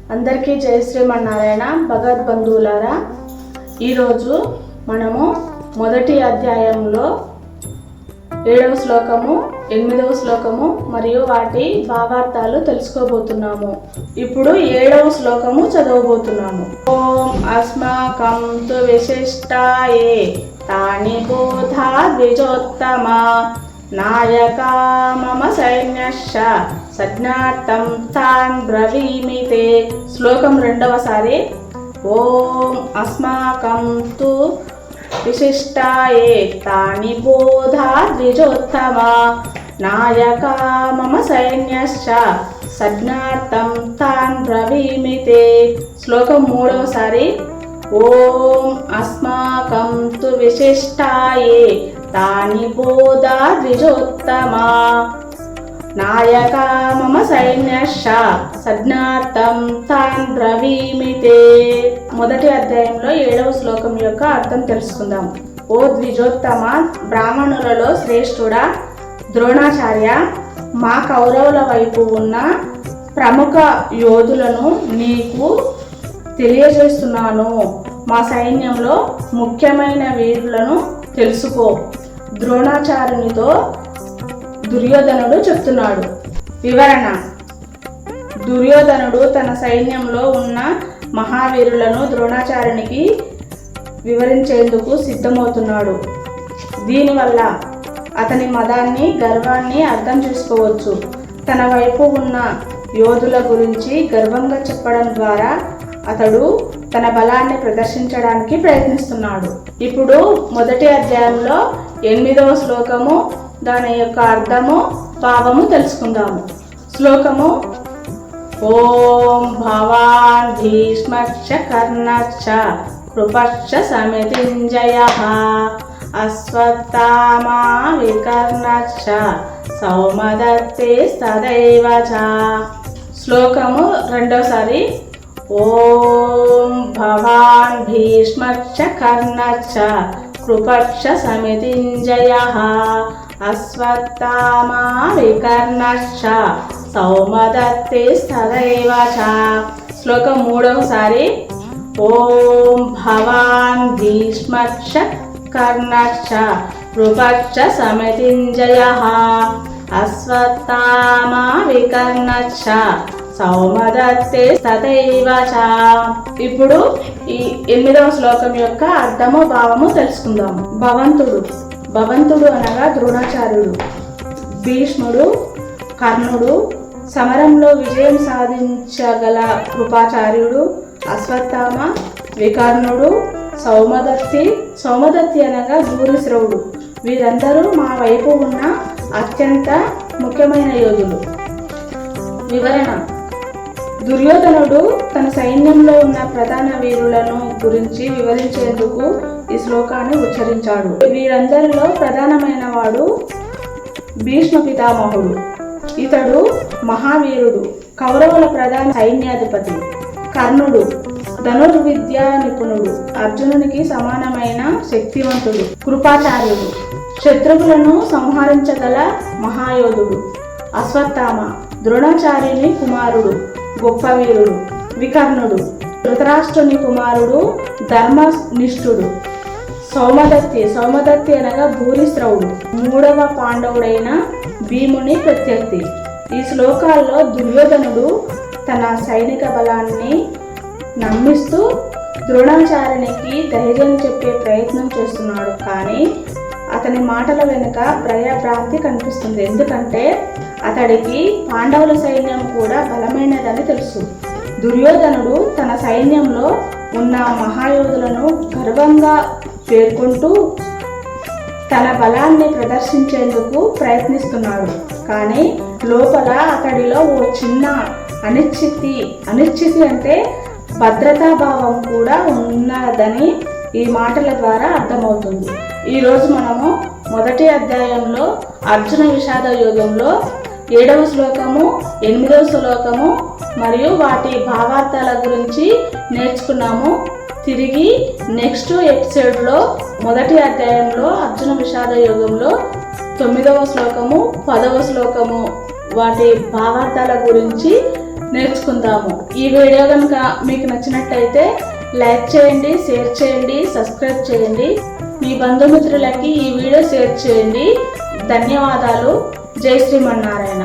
అందరికీ జై శ్రీమన్నారాయణ. భగవద్బంధువులారా, ఈరోజు మనము మొదటి అధ్యాయంలో 7వ శ్లోకము 8వ శ్లోకము మరియు వాటి భావార్థాలు తెలుసుకోబోతున్నాము. ఇప్పుడు 7వ శ్లోకము చదవబోతున్నాము. ఓం అస్మాకం తు విశిష్టాయే తాని బోధా ద్విజోత్తమ నాయకా మమ సైన్యశ్చ సజ్ఞార్థం తాన్ బ్రవీమితే. శ్లోకం రెండవసారి. ఓం అస్మాకం తు విశిష్టాయే తాని బోధా ద్విజోత్తమ నాయకా మమ సైన్యశ్చ సజ్ఞార్థం తాన్ బ్రవీమితే. శ్లోకం మూడవసారి. ఓం అస్మాకం తు విశిష్టాయే తాని బోధా ద్విజోత్తమ నాయకా మమ సైన్యశ్చ సజ్ఞార్థం తాన్ బ్రవీమితే. మొదటి అధ్యాయంలో 7వ శ్లోకం యొక్క అర్థం తెలుసుకుందాం. ఓ ద్విజోత్తమ, బ్రాహ్మణులలో శ్రేష్ఠుడా ద్రోణాచార్య, మా కౌరవుల వైపు ఉన్న ప్రముఖ యోధులను నీకు తెలియజేస్తున్నాను. మా సైన్యంలో ముఖ్యమైన వీరులను తెలుసుకో. ద్రోణాచార్యునితో దుర్యోధనుడు చెప్తున్నాడు. వివరణ: దుర్యోధనుడు తన సైన్యంలో ఉన్న మహావీరులను ద్రోణాచార్యునికి వివరించేందుకు సిద్ధమవుతున్నాడు. దీనివల్ల అతని మదాన్ని, గర్వాన్ని అర్థం చేసుకోవచ్చు. తన వైపు ఉన్న యోధుల గురించి గర్వంగా చెప్పడం ద్వారా అతడు తన బలాన్ని ప్రదర్శించడానికి ప్రయత్నిస్తున్నాడు. ఇప్పుడు మొదటి అధ్యాయంలో 8వ శ్లోకము, దాని యొక్క అర్థము, భావము తెలుసుకుందాము. శ్లోకము: ఓం భవాన్ భీష్మశ్చ కర్ణశ్చ కృపశ్చ సమితింజయః అశ్వత్థామా వికర్ణశ్చ సౌమదత్తే తదైవ చ. శ్లోకము రెండోసారి. ఓం భవాన్ భీష్మశ్చ కర్ణశ్చ కృపశ్చ సమితింజయః అశ్వత్థామా వికర్ణశ్చ సౌమదత్తే తదైవ చ. శ్లోకం మూడవసారి. ఓం భవాన్ భీష్మశ్చ కర్ణశ్చ కృపశ్చ సమితింజయః అశ్వత్థామా వికర్ణశ్చ సౌమదత్తే తదైవ చ. ఇప్పుడు ఈ 8వ శ్లోకం యొక్క అర్థము, భావము తెలుసుకుందాము. భవంతుడు అనగా ద్రోణాచార్యుడు, భీష్ముడు, కర్ణుడు, సమరంలో విజయం సాధించగల కృపాచార్యుడు, అశ్వత్థామ, వికర్ణుడు, సౌమదత్తి అనగా భూరిశ్రవుడు. వీరందరూ మా వైపు ఉన్న అత్యంత ముఖ్యమైన యోధులు. వివరణ: దుర్యోధనుడు తన సైన్యంలో ఉన్న ప్రధాన వీరులను గురించి వివరించేందుకు ఈ శ్లోకాన్ని ఉచ్చరించాడు. వీరందరిలో ప్రధానమైన వాడు భీష్మ పితామహుడు. ఇతడు మహావీరుడు, కౌరవుల ప్రధాన సైన్యాధిపతి. కర్ణుడు ధనుర్విద్యా నిపుణుడు, అర్జునునికి సమానమైన శక్తివంతుడు. కృపాచార్యుడు శత్రువులను సంహరించగల మహాయోధుడు. అశ్వత్థామ ద్రోణాచార్యుని కుమారుడు, గొప్ప వీరుడు. వికర్ణుడు ధృతరాష్ట్రుని కుమారుడు, ధర్మనిష్ఠుడు. సౌమదత్తి అనగా భూరిశ్రవుడు, 3వ పాండవుడైన భీముని ప్రత్యర్థి. ఈ శ్లోకాల్లో దుర్యోధనుడు తన సైనిక బలాన్ని నమ్మిస్తూ ద్రోణాచార్యునికి ధైర్యం చెప్పే ప్రయత్నం చేస్తున్నాడు. కానీ అతని మాటల వెనుక భయభ్రాంతి కనిపిస్తుంది. ఎందుకంటే అతడికి పాండవుల సైన్యం కూడా బలమైనదని తెలుసు. దుర్యోధనుడు తన సైన్యంలో ఉన్న మహాయోధులను గర్వంగా పేర్కొంటూ తన బలాన్ని ప్రదర్శించేందుకు ప్రయత్నిస్తున్నాడు. కానీ లోపల అతడిలో ఓ చిన్న అనిశ్చితి అంటే భద్రతాభావం కూడా ఉన్నదని ఈ మాటల ద్వారా అర్థమవుతుంది. ఈరోజు మనము మొదటి అధ్యాయంలో అర్జున విషాద యోగంలో 7వ శ్లోకము 8వ శ్లోకము మరియు వాటి భావార్థాల గురించి నేర్చుకున్నాము. తిరిగి నెక్స్ట్ ఎపిసోడ్లో మొదటి అధ్యాయంలో అర్జున విషాద యోగంలో 9వ శ్లోకము 10వ శ్లోకము వాటి భావార్థాల గురించి నేర్చుకుందాము. ఈ వీడియో కనుక మీకు నచ్చినట్టయితే లైక్ చేయండి, షేర్ చేయండి, సబ్స్క్రైబ్ చేయండి. మీ బంధుమిత్రులకి ఈ వీడియో షేర్ చేయండి. ధన్యవాదాలు. జై శ్రీమన్నారాయణ.